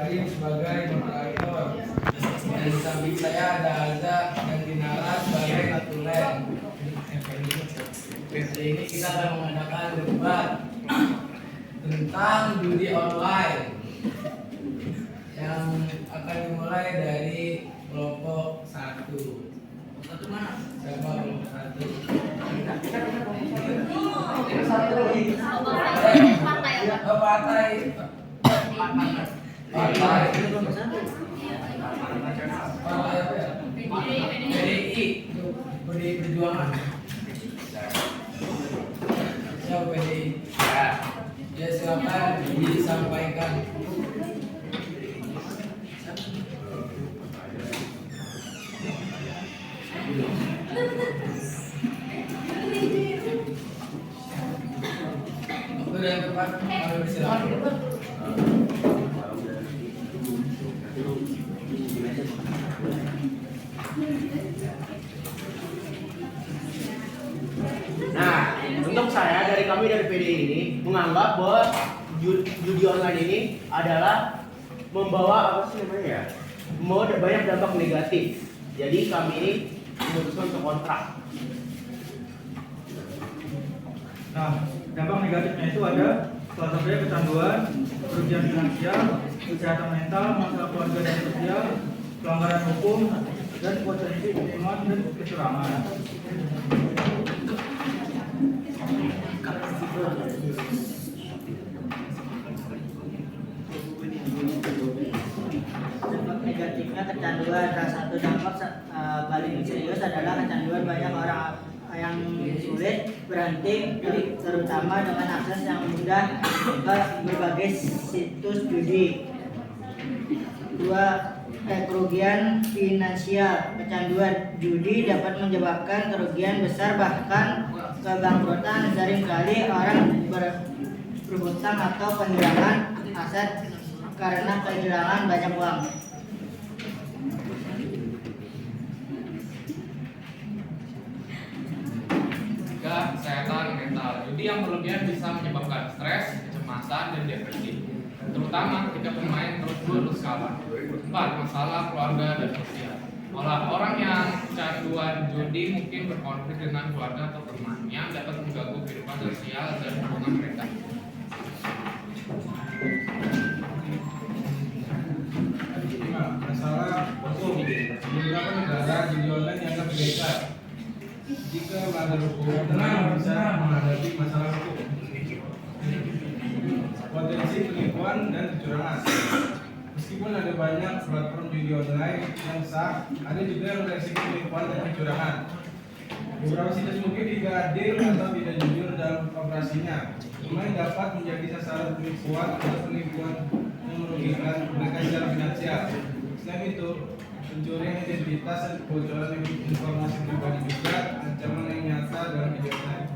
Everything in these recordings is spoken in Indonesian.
Karim sebagai moderator. Dan di samping saya ada Alza dan Dinara sebagai natulen. Hari ini kita akan mengadakan debat tentang judi online yang akan dimulai dari kelompok 1. Satu mana? Siapa kelompok 1? Partai apa ya? PDI Perjuangan. Siapa PDI? Ya silakan disampaikan. Waktu yang tepat, kami bersilakan. Nah, untuk saya dari PDI ini menganggap bahwa judi online ini adalah membawa membawa banyak dampak negatif. Jadi kami ini memutuskan untuk kontrak. Nah, dampak negatifnya itu ada salah satunya kecanduan, kerugian finansial, kesehatan mental, masalah keluarga dan sosial, pelanggaran hukum, dan potensi penipuan dan kecurangan. Dampak negatifnya kecanduan. Salah satu dampak paling serius adalah kecanduan banyak orang yang sulit berhenti, terutama dengan akses yang mudah ke berbagai situs judi. Kerugian finansial. Kecanduan judi dapat menyebabkan kerugian besar, bahkan kebangkrutan. Seringkali orang berhutang atau kehilangan aset karena kehilangan banyak uang. Kesehatan mental. Judi yang berlebihan bisa menyebabkan stres, kecemasan, dan depresi, terutama ketika pemain terus kalah. 4. Masalah keluarga dan sosial. Orang yang kecanduan judi mungkin berkonflik dengan keluarga atau teman yang dapat mengganggu kehidupan sosial dan hubungan mereka. Masalah hukum. Di beberapa negara judi online dianggap ilegal. Jika melanggar hukum, bisa menghadapi masalah hukum, potensi penipuan dan kecurangan. Meskipun ada banyak platform judi online yang sah, ada juga yang beresiko penipuan dan kecurangan. Beberapa situs mungkin tidak adil atau tidak jujur dalam operasinya. Pemain dapat menjadi sasaran penipuan atau penipuan yang merugikan mereka secara finansial. Selain itu, pencurian identitas dan kebocoran informasi pribadi juga ancaman yang nyata dalam video online.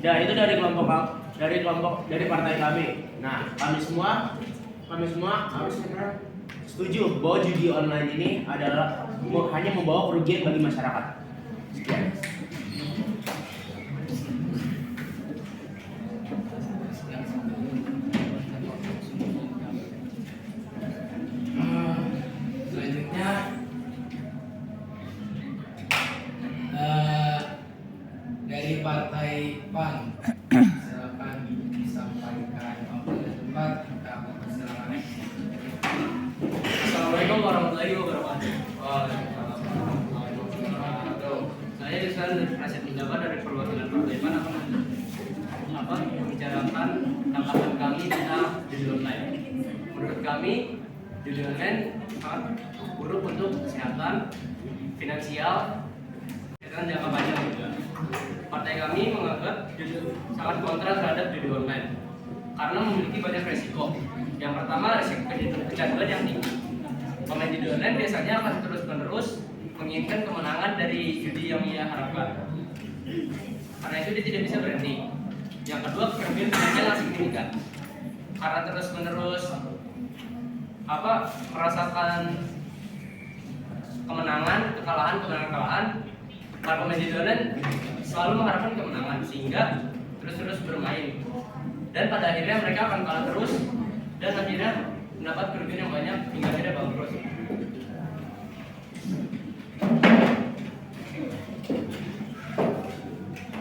Ya, itu dari partai kami. Nah, kami semua harus setuju bahwa judi online ini adalah hanya membawa kerugian bagi masyarakat. Sekian. Selanjutnya dari Partai PAN, silakan disampaikan. Waktu dan tempat kita akan persilakan. Assalamualaikum warahmatullahi wabarakatuh. Saya Yusran dari Praset Menjabat dari perwakilan Partai PAN akan membicarakan tanggapan kami tentang judi online. Menurut kami, judi online sangat buruk untuk kesehatan, finansial, dan jangka panjang juga. Partai kami menganggap sangat kontra terhadap judi online karena memiliki banyak resiko. Yang pertama, resiko kecanduan yang tinggi. Pemain judi online biasanya akan terus-menerus menginginkan kemenangan dari judi yang ia harapkan. Karena itu dia tidak bisa berhenti. Yang kedua, kerugian finansial yang signifikan. Karena terus-menerus merasakan kemenangan, kekalahan, para pemain judi online selalu mengharapkan kemenangan sehingga terus-terus bermain. Dan pada akhirnya mereka akan kalah terus dan akhirnya mendapat kerugian yang banyak hingga akhirnya bangkrut.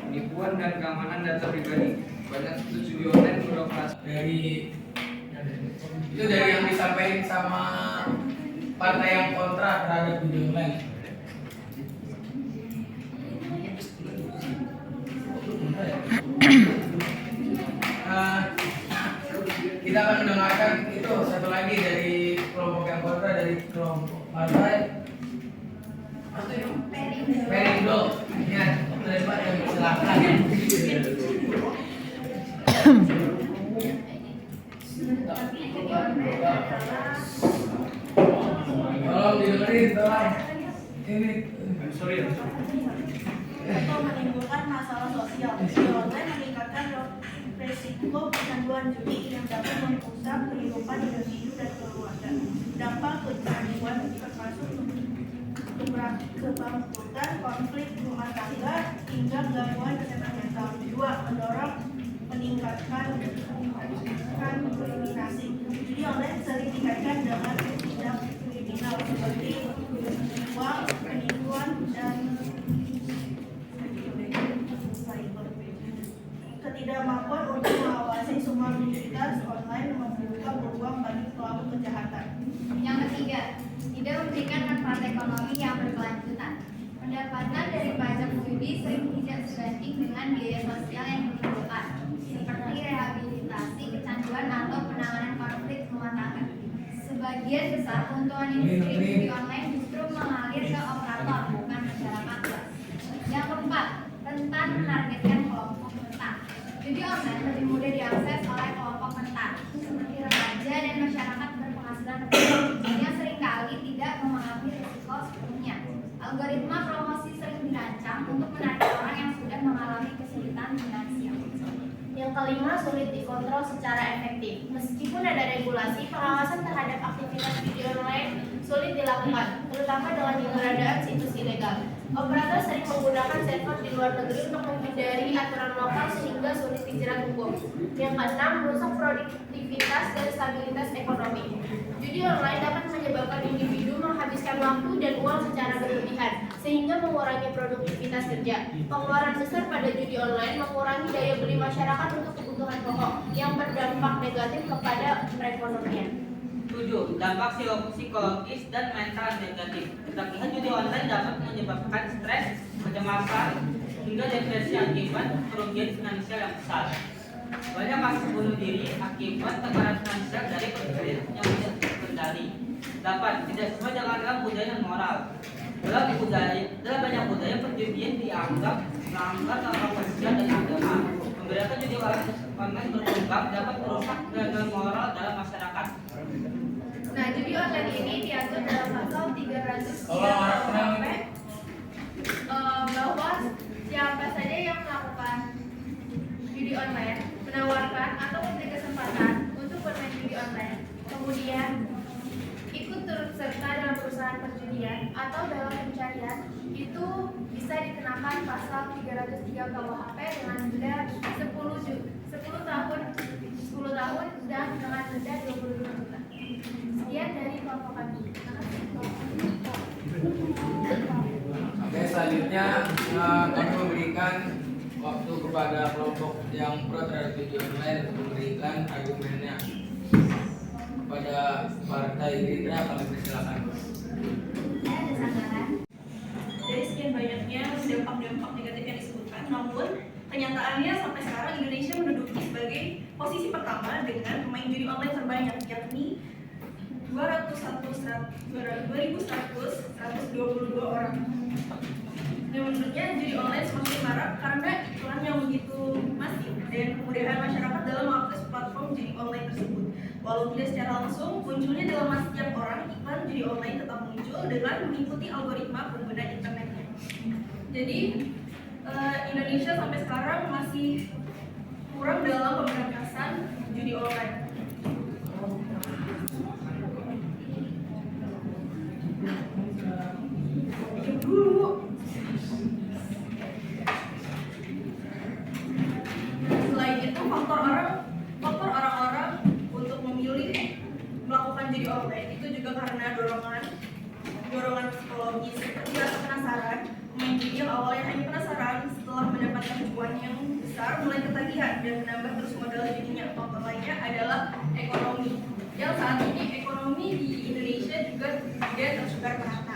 Penipuan dan keamanan data pribadi. Banyak situs judi online beroperasi dari yang disampaikan sama partai yang kontra terhadap judi online. Kita akan mendengarkan itu satu lagi dari kelompok yang kontra, dari kelompok partai Perindo. Ya, silakan. Tolong dengerin, tolong. Ini atau menimbulkan masalah sosial. Judi online meningkatkan resiko kecanduan judi yang dapat merusak kehidupan individu dan keluarga. Dampak kecanduan termasuk kebangkrutan, konflik rumah tangga, hingga gangguan kesehatan mental. 2. Mendorong meningkatkan kriminasi. Judi online sering dikaitkan dengan tindak kriminal seperti uang, penipuan, dan ketidakmampuan untuk mengawasi semua aktivitas online membuka peluang bagi pelaku kejahatan. Yang ketiga, tidak memberikan manfaat ekonomi yang berkelanjutan. Pendapatan dari pajak judi sering tidak sebanding dengan biaya sosial yang ditimbulkan, seperti rehabilitasi kecanduan atau penanganan konflik rumah tangga. Sebagian besar keuntungan industri judi online justru mengalir ke operator, bukan masyarakat luas. Yang keempat, rentan menargetkan kelompok rentan. Judi online lebih mudah diakses oleh kelompok rentan, seperti remaja dan masyarakat berpenghasilan rendah yang seringkali tidak memahami risiko sepenuhnya. Algoritma promosi sering dirancang untuk menarik orang yang sudah mengalami kesulitan finansial. Yang kelima, sulit dikontrol secara efektif. Meskipun ada regulasi, pengawasan terhadap aktivitas judi online sulit dilakukan, terutama dengan keberadaan situs ilegal. Operator sering menggunakan server di luar negeri untuk menghindari aturan lokal sehingga sulit dijerat hukum. Yang keenam, merusak produktivitas dan stabilitas ekonomi. Judi online dapat menyebabkan individu menghabiskan waktu dan uang secara berlebihan, sehingga mengurangi produktivitas kerja. Pengeluaran besar pada judi online mengurangi daya beli masyarakat untuk kebutuhan pokok, yang berdampak negatif kepada perekonomian. 7. Dampak psikologis dan mental negatif. Ketagihan judi online dapat menyebabkan stres, kecemasan, hingga depresi akibat kerugian finansial yang besar. Banyak kasus bunuh diri akibat tekanan finansial dari pencurian yang tidak terkendali. 8. Tidak sesuai dengan budaya dan moral. Dalam banyak budaya, perjudian dianggap melanggar norma sosial dan agama. Membedakan judi online berkembang dapat merusak dan moral dalam masyarakat. Nah, judi online ini diatur dalam pasal 303 KUHP bahwa siapa saja yang melakukan judi online, menawarkan atau memberi kesempatan untuk bermain judi online, kemudian ikut turut serta dalam perusahaan perjudian atau dalam pencarian, itu bisa dikenakan pasal 303 KUHP dengan denda 10 tahun dan dengan denda 22 juta. Sekian dari kelompok kami. Oke, selanjutnya kami memberikan waktu kepada kelompok yang pro terhadap judi online untuk memberikan argumennya. Kepada partai Gerindra kami persilakan. Dari sekian banyaknya dampak-dampak negatif yang disebutkan, namun kenyataannya sampai sekarang Indonesia menduduki sebagai posisi pertama dengan pemain judi online terbanyak, yakni 2.122 orang. Yang menurutnya judi online semakin marak karena iklan yang begitu masif dan kemudahan masyarakat dalam mengakses platform judi online tersebut. Walau tidak secara langsung, munculnya dalam mata setiap orang, iklan judi online tetap muncul dengan mengikuti algoritma pengguna internetnya. Jadi Indonesia sampai sekarang masih kurang dalam pemberantasan judi online. Dulu judi online itu juga karena dorongan psikologis seperti rasa penasaran. Pemain judi yang awalnya hanya penasaran setelah mendapatkan cuan yang besar mulai ketagihan dan menambah terus modal judinya. Faktor lainnya adalah ekonomi. Yang saat ini ekonomi di Indonesia juga tidak tersebar merata.